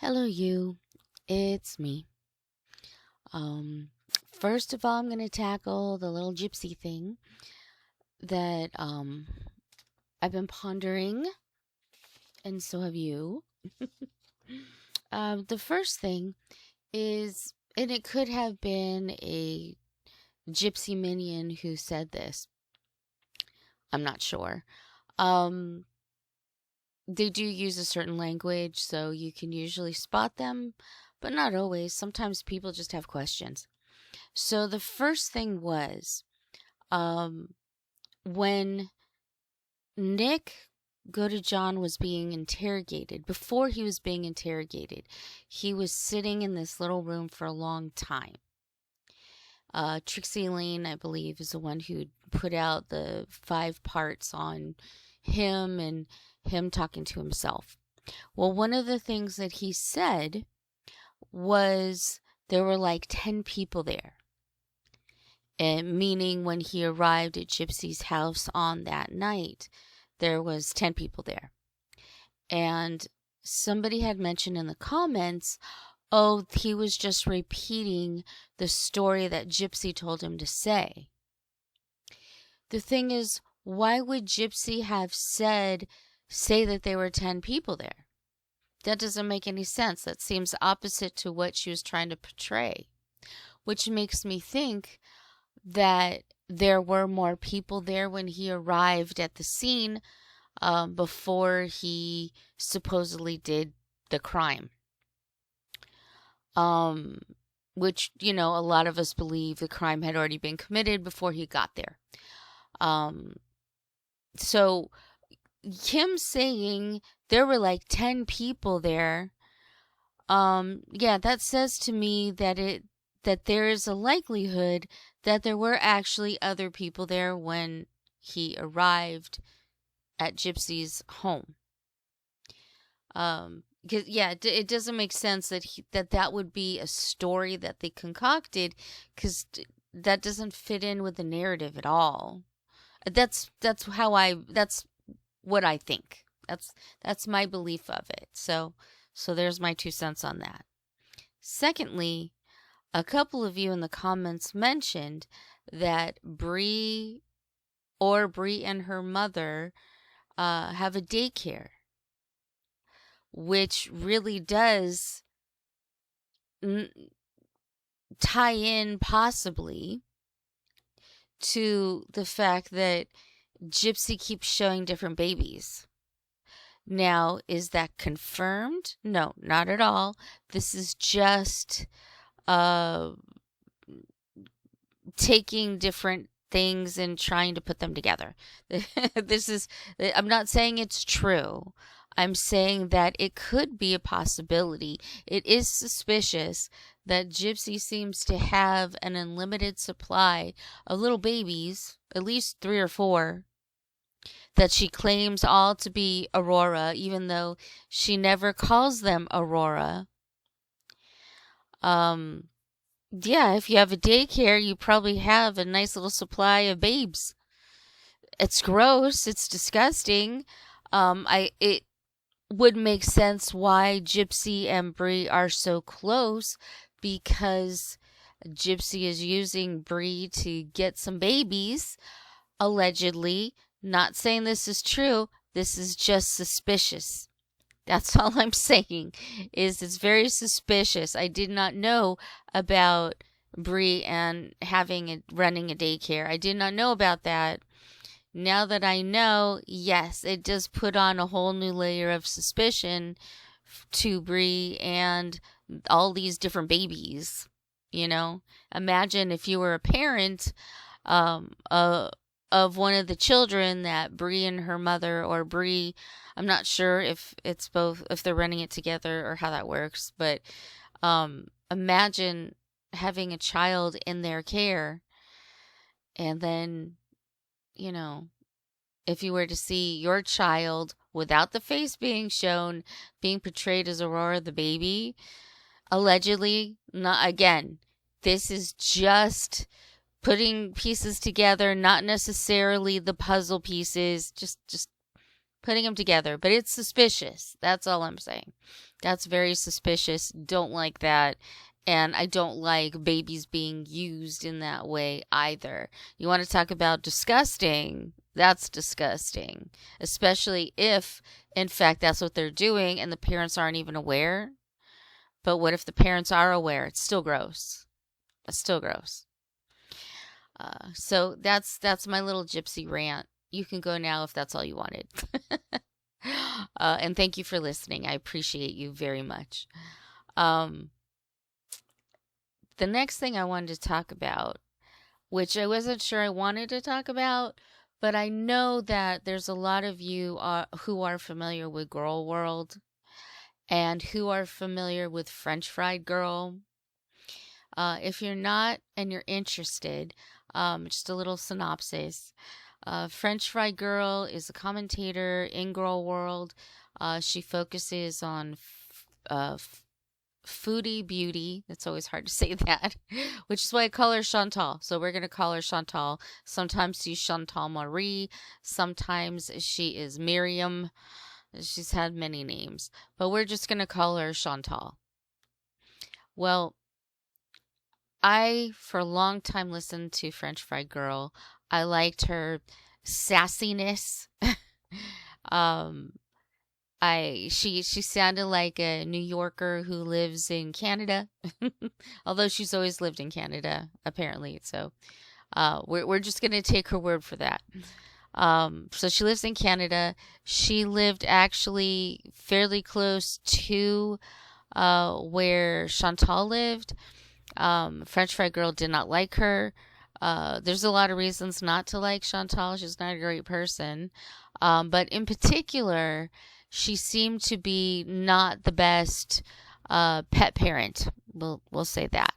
Hello, you. It's me. Um, First of all, I'm going to tackle the little gypsy thing that I've been pondering, and so have you. The first thing is, and it could have been a gypsy minion who said this. I'm not sure. Um, they do use a certain language, so you can usually spot them, but not always. Sometimes people just have questions. So the first thing was um, when Nick John was being interrogated, before he was being interrogated, he was sitting in this little room for a long time. Trixie Lane, I believe, is the one who put out the 5 parts on him and him talking to himself. Well, one of the things that he said was there were like 10 people there. And meaning when he arrived at Gypsy's house on that night, there was 10 people there. And somebody had mentioned in the comments, oh, he was just repeating the story that Gypsy told him to say. The thing is, why would Gypsy have say that there were 10 people there? That doesn't make any sense. That seems opposite to what she was trying to portray, which makes me think that there were more people there when he arrived at the scene before he supposedly did the crime. Which, a lot of us believe the crime had already been committed before he got there. So him saying there were like 10 people there, that says to me that there is a likelihood that there were actually other people there when he arrived at Gypsy's home. It doesn't make sense that would be a story that they concocted, because that doesn't fit in with the narrative at all. That's what I think. That's my belief of it. So there's my 2 cents on that. Secondly, a couple of you in the comments mentioned that Bree and her mother have a daycare, which really does tie in possibly to the fact that Gypsy keeps showing different babies. Now, is that confirmed? No, not at all. This is just taking different things and trying to put them together. I'm not saying it's true. I'm saying that it could be a possibility. It is suspicious that Gypsy seems to have an unlimited supply of little babies, at least 3 or 4, that she claims all to be Aurora, even though she never calls them Aurora. If you have a daycare, you probably have a nice little supply of babes. It's gross. It's disgusting. It would make sense why Gypsy and Bree are so close, because Gypsy is using Bree to get some babies, allegedly. Not saying this is true. This is just suspicious. That's all I'm saying, is it's very suspicious. I did not know about Bree and running a daycare. I did not know about that. Now that I know, yes, it does put on a whole new layer of suspicion to Bree and all these different babies. Imagine if you were a parent of one of the children that Bree and her mother, or Bree, I'm not sure if it's both, if they're running it together or how that works, but imagine having a child in their care, and then, if you were to see your child without the face being shown, being portrayed as Aurora the baby, allegedly, not again, this is just putting pieces together, not necessarily the puzzle pieces, just putting them together. But it's suspicious. That's all I'm saying. That's very suspicious. Don't like that. And I don't like babies being used in that way either. You want to talk about disgusting? That's disgusting. Especially if, in fact, that's what they're doing and the parents aren't even aware. But what if the parents are aware? It's still gross. It's still gross. So that's my little gypsy rant. You can go now if that's all you wanted. And thank you for listening. I appreciate you very much. The next thing I wanted to talk about, which I wasn't sure I wanted to talk about, but I know that there's a lot of you who are familiar with Girl World and who are familiar with French Fried Girl. If you're not and you're interested, just a little synopsis. French Fry Girl is a commentator in Girl World. She focuses on foodie beauty. It's always hard to say that, which is why I call her Chantal. So we're going to call her Chantal. Sometimes she's Chantal Marie. Sometimes she is Miriam. She's had many names, but we're just going to call her Chantal. Well, I, for a long time, listened to French Fry Girl. I liked her sassiness. She sounded like a New Yorker who lives in Canada, although she's always lived in Canada, apparently. So, we're just gonna take her word for that. So she lives in Canada. She lived actually fairly close to where Chantal lived. French Fry Girl did not like her. There's a lot of reasons not to like Chantal. She's not a great person. But in particular, she seemed to be not the best pet parent. We'll say that.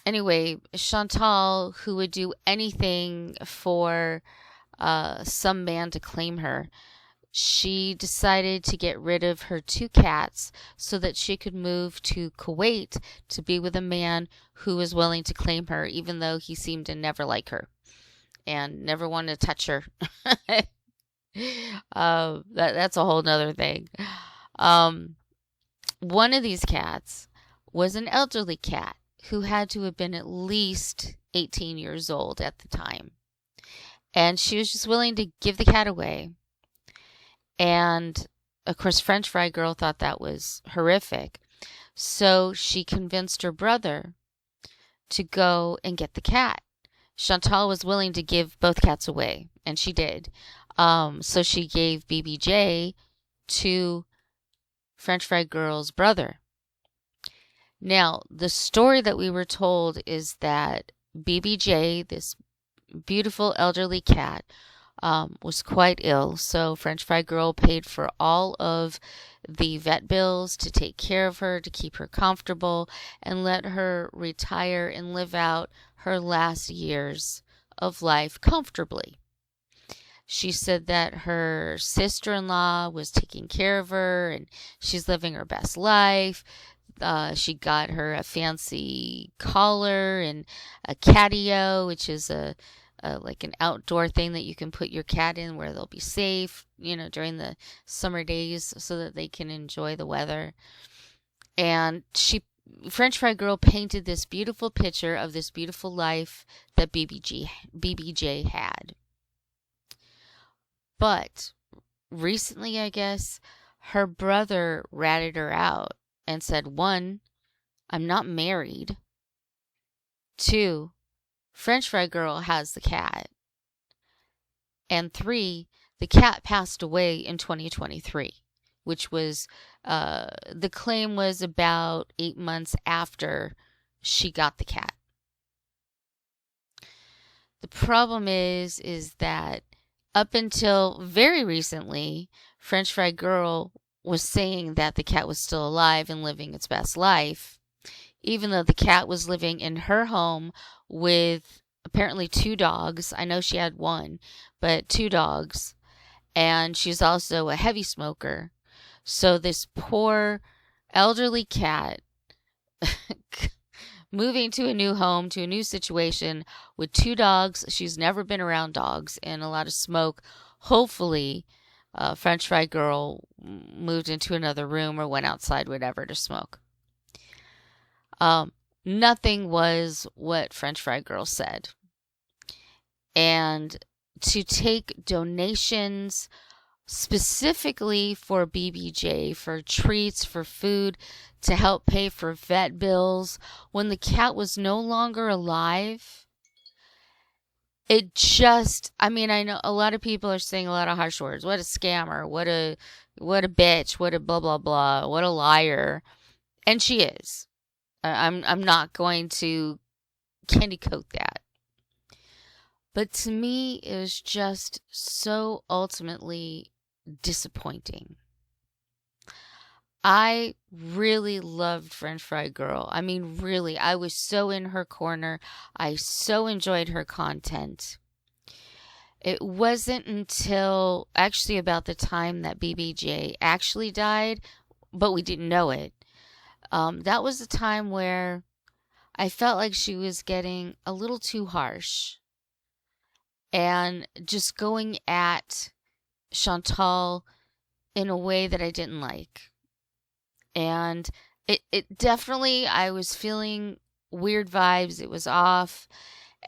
Anyway, Chantal, who would do anything for some man to claim her, she decided to get rid of her 2 cats so that she could move to Kuwait to be with a man who was willing to claim her, even though he seemed to never like her and never wanted to touch her. That's a whole nother thing. One of these cats was an elderly cat who had to have been at least 18 years old at the time. And she was just willing to give the cat away. And, of course, French Fry Girl thought that was horrific. So she convinced her brother to go and get the cat. Chantal was willing to give both cats away, and she did. So she gave BBJ to French Fry Girl's brother. Now, the story that we were told is that BBJ, this beautiful elderly cat, was quite ill, so French Fry Girl paid for all of the vet bills to take care of her, to keep her comfortable, and let her retire and live out her last years of life comfortably. She said that her sister-in-law was taking care of her, and she's living her best life. She got her a fancy collar and a catio, which is like an outdoor thing that you can put your cat in where they'll be safe, during the summer days so that they can enjoy the weather. And French Fry Girl painted this beautiful picture of this beautiful life that BBJ had. But recently, I guess, her brother ratted her out and said, 1, I'm not married. 2, French Fry Girl has the cat. And 3, the cat passed away in 2023, which was, the claim was about 8 months after she got the cat. The problem is that up until very recently, French Fry Girl was saying that the cat was still alive and living its best life, even though the cat was living in her home with apparently 2 dogs. I know she had 1, but 2 dogs. And she's also a heavy smoker. So this poor elderly cat moving to a new home, to a new situation with 2 dogs. She's never been around dogs and a lot of smoke. Hopefully, French fry girl moved into another room or went outside, whatever, to smoke. Nothing was what French fry girl said. And to take donations specifically for BBJ, for treats, for food, to help pay for vet bills when the cat was no longer alive. It just, I mean, I know a lot of people are saying a lot of harsh words. What a scammer, what a bitch, what a blah blah blah, what a liar. And she is. I'm not going to candy coat that. But to me, it was just so ultimately disappointing. I really loved French Fry Girl. I mean, really, I was so in her corner. I so enjoyed her content. It wasn't until actually about the time that BBJ actually died, but we didn't know it. That was the time where I felt like she was getting a little too harsh and just going at Chantal in a way that I didn't like. And it definitely, I was feeling weird vibes. It was off.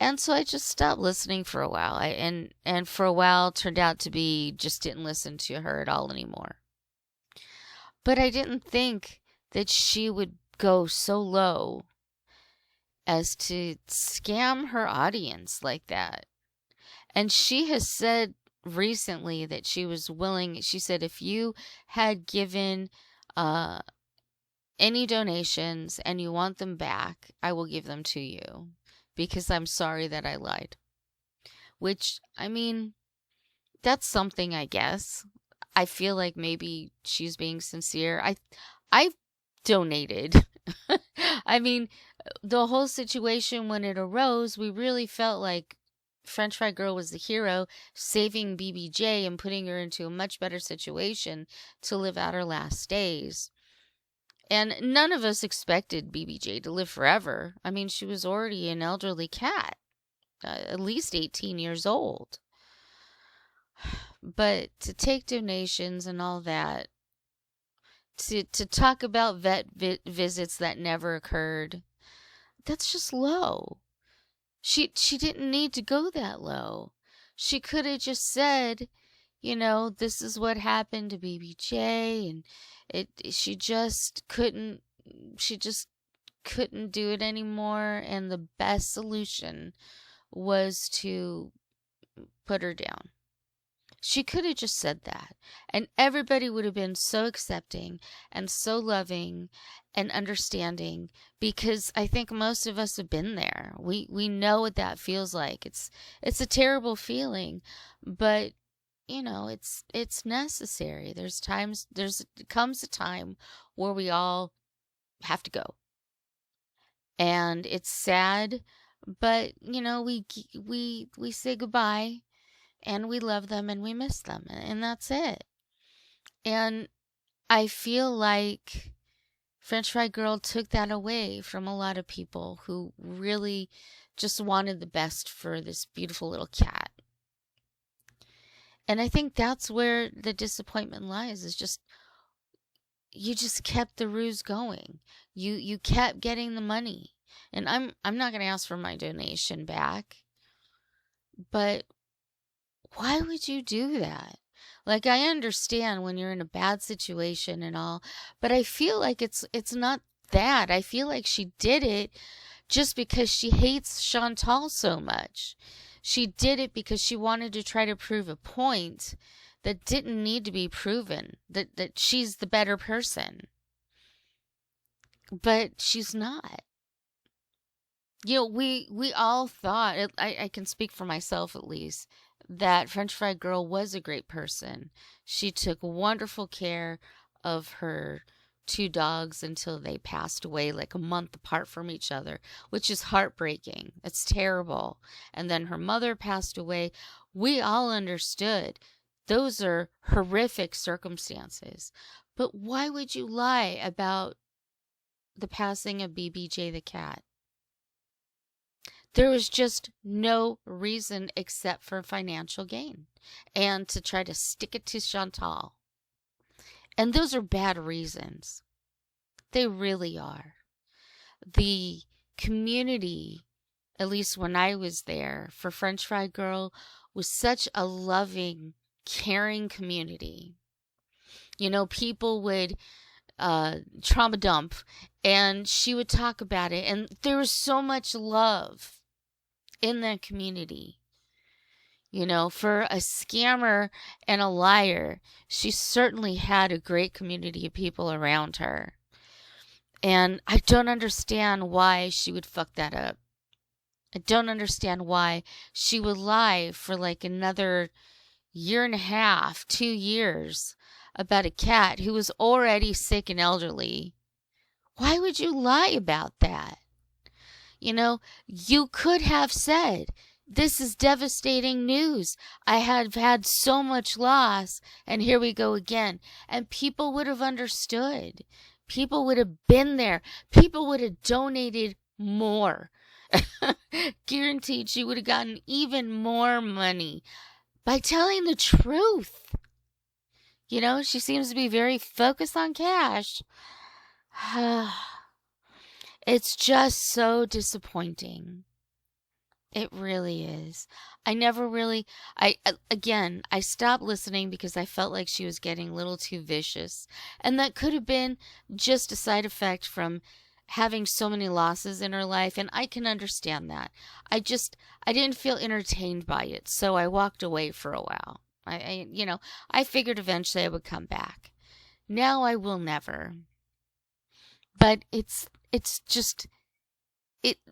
And so I just stopped listening for a while. And for a while turned out to be just didn't listen to her at all anymore. But I didn't think that she would go so low as to scam her audience like that. And she has said recently that she was willing, she said, if you had given any donations and you want them back, I will give them to you because I'm sorry that I lied. Which, I mean, that's something, I guess. I feel like maybe she's being sincere. I've donated. I mean, the whole situation when it arose, we really felt like French Fry Girl was the hero, saving BBJ and putting her into a much better situation to live out her last days. And none of us expected BBJ to live forever. I mean, she was already an elderly cat, at least 18 years old. But to take donations and all that, to talk about vet visits that never occurred, that's just low. She didn't need to go that low. She could have just said, you know, this is what happened to BBJ, and she just couldn't do it anymore, and the best solution was to put her down. She could have just said that, and everybody would have been so accepting and so loving and understanding, because I think most of us have been there. We know what that feels like. It's a terrible feeling, but you know, it's necessary. There comes a time where we all have to go. And it's sad, but you know, we say goodbye. And we love them and we miss them. And that's it. And I feel like French Fry Girl took that away from a lot of people who really just wanted the best for this beautiful little cat. And I think that's where the disappointment lies, is just, you just kept the ruse going. You kept getting the money. And I'm not going to ask for my donation back. But why would you do that? Like, I understand when you're in a bad situation and all, but I feel like it's not that. I feel like she did it just because she hates Chantal so much. She did it because she wanted to try to prove a point that didn't need to be proven, that she's the better person. But she's not. You know, we all thought, I can speak for myself at least, that French Fry Girl was a great person. She took wonderful care of her 2 dogs until they passed away, like a month apart from each other, which is heartbreaking. It's terrible. And then her mother passed away. We all understood those are horrific circumstances. But why would you lie about the passing of BBJ the cat? There was just no reason except for financial gain and to try to stick it to Chantal. And those are bad reasons. They really are. The community, at least when I was there, for French Fry Girl was such a loving, caring community. You know, people would trauma dump and she would talk about it. And there was so much love in that community. You know, for a scammer and a liar, she certainly had a great community of people around her. And I don't understand why she would fuck that up. I don't understand why she would lie for like another year and a half, 2 years about a cat who was already sick and elderly. Why would you lie about that? You know, you could have said, this is devastating news. I have had so much loss, and here we go again. And people would have understood. People would have been there. People would have donated more. Guaranteed she would have gotten even more money by telling the truth. You know, she seems to be very focused on cash. It's just so disappointing. It really is. I never really, I stopped listening because I felt like she was getting a little too vicious. And that could have been just a side effect from having so many losses in her life. And I can understand that. I didn't feel entertained by it. So I walked away for a while. I figured eventually I would come back. Now I will never. But it's just,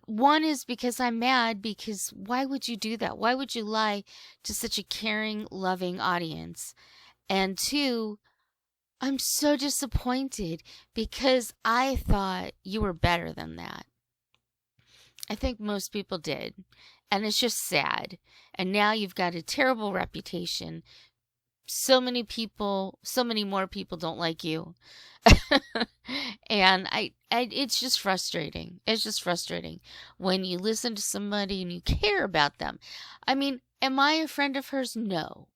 one is because I'm mad, because why would you do that? Why would you lie to such a caring, loving audience? And two, I'm so disappointed because I thought you were better than that. I think most people did. And it's just sad. And now you've got a terrible reputation. So many more people don't like you. And it's just frustrating. It's just frustrating when you listen to somebody and you care about them. I mean, am I a friend of hers? No.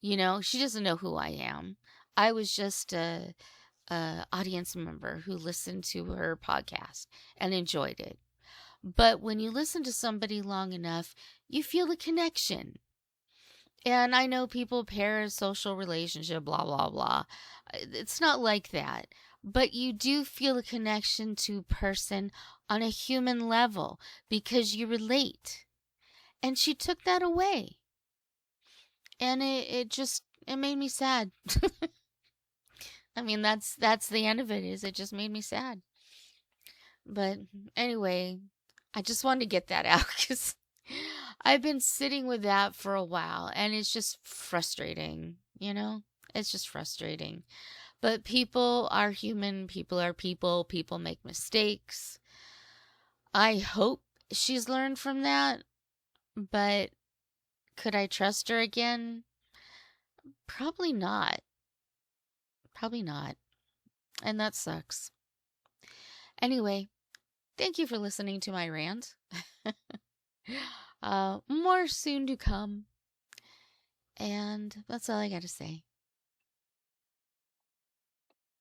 You know, she doesn't know who I am. I was just a audience member who listened to her podcast and enjoyed it. But when you listen to somebody long enough, you feel the connection. And I know people, parasocial relationship, blah, blah, blah. It's not like that. But you do feel a connection to a person on a human level because you relate. And she took that away. And it made me sad. I mean, that's the end of it, is it just made me sad. But anyway, I just wanted to get that out because I've been sitting with that for a while and it's just frustrating, you know? It's just frustrating. But people are human, people are people make mistakes. I hope she's learned from that, but could I trust her again? Probably not. Probably not. And that sucks. Anyway, thank you for listening to my rant. More soon to come. And that's all I got to say.